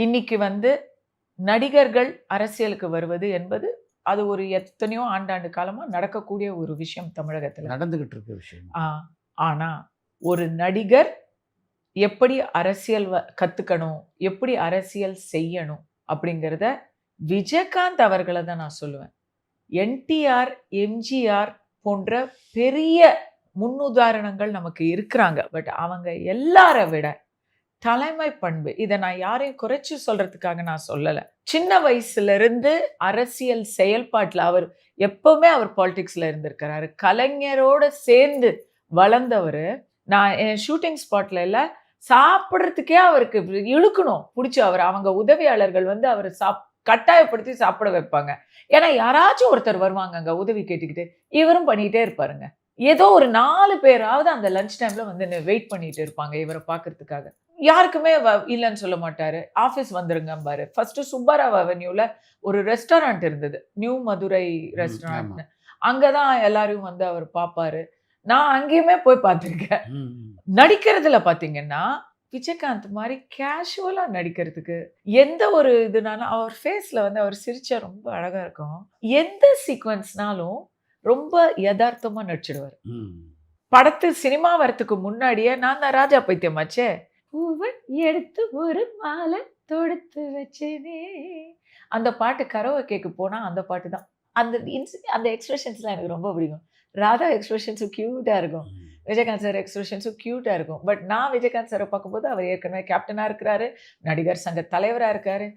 இன்னைக்கு வந்து நடிகர்கள் அரசியலுக்கு வருவது என்பது அது ஒரு எத்தனையோ ஆண்டாண்டு காலமா நடக்கக்கூடிய ஒரு விஷயம் தமிழகத்துல. நடந்துகிட்டு இருக்க விஷயம். ஆ, ஆனா ஒரு நடிகர் எப்படி அரசியல் கத்துக்கணும், எப்படி அரசியல் செய்யணும் அப்படிங்கிறத விஜயகாந்த் அவர்கள தான் நான் சொல்லுவேன். என்டிஆர், எம்ஜிஆர் போன்ற பெரிய முன்னுதாரணங்கள் நமக்கு இருக்கிறாங்க. பட் அவங்க எல்லார விட தலைமை பண்பு. இத நான் யாரையும் குறைச்சு சொல்றதுக்காக நான் சொல்லல. சின்ன வயசுல இருந்து அரசியல் செயல்பாட்டுல எப்பவுமே அவர் பாலிடிக்ஸ்ல இருந்திருக்கிறாரு. கலைஞரோட சேர்ந்து வளர்ந்தவரு. நான் என் ஷூட்டிங் ஸ்பாட்ல எல்லாம் சாப்பிடுறதுக்கே அவருக்கு இழுக்கணும். புடிச்சு அவங்க உதவியாளர்கள் வந்து அவர கட்டாயப்படுத்தி சாப்பிட வைப்பாங்க. ஏன்னா யாராச்சும் ஒருத்தர் வருவாங்க அங்க உதவி கேட்டுக்கிட்டு. இவரும் பண்ணிட்டே இருப்பாருங்க. ஏதோ ஒரு 4 பேராவது அந்த லஞ்ச் டைம்ல வந்து வெயிட் பண்ணிட்டு இருப்பாங்க இவர பார்க்கறதுக்காக. யாருக்குமே இல்லன்னு சொல்ல மாட்டாரு. ஆஃபீஸ் வந்துருங்கம்பாரு. ஃபர்ஸ்ட் சுப்பாராவ் அவென்யூல ஒரு ரெஸ்டாரண்ட் இருந்தது. நியூ மதுரை ரெஸ்டாரண்ட்னு. அங்க தான் எல்லாரையும் வந்து அவர் பார்ப்பாரு. நான் அங்கேயுமே போய் பார்த்துருக்கேன். நடிக்கிறதுல பார்த்தீங்கன்னா, விஜயகாந்த் மாரி கேஷுவலா நடிக்கிறதுக்கு எந்த ஒரு இதுனாலும் அவர் ஃபேஸ்ல வந்து அவர் சிரிச்சா ரொம்ப அழகா இருக்கும். எந்த சீக்வென்ஸ்னாலும் ரொம்ப எதார்த்தமா நடிச்சிடுவாரு. சினிமா வரதுக்கு முன்னாடியே நான் தான் ராஜா பைத்தியமாச்சே. பூவை எடுத்து ஒரு மாலை தொடுத்து வச்சேனே. அந்த பாட்டு கரோக்கேக்கு போனா அந்த பாட்டு தான். அந்த எக்ஸ்பிரஷன்ஸ்லாம் எனக்கு ரொம்ப பிடிக்கும். ராதா எக்ஸ்பிரஷன்ஸும் கியூட்டா இருக்கும். விஜயகாந்த் சார் எக்ஸ்பிரஷன்ஸும் கியூட்டா இருக்கும். பட் நான் விஜயகாந்த் சாரை பார்க்கும்போது அவர் ஏற்கனவே கேப்டனா இருக்கிறாரு. நடிகர் சங்க தலைவரா இருக்காரு.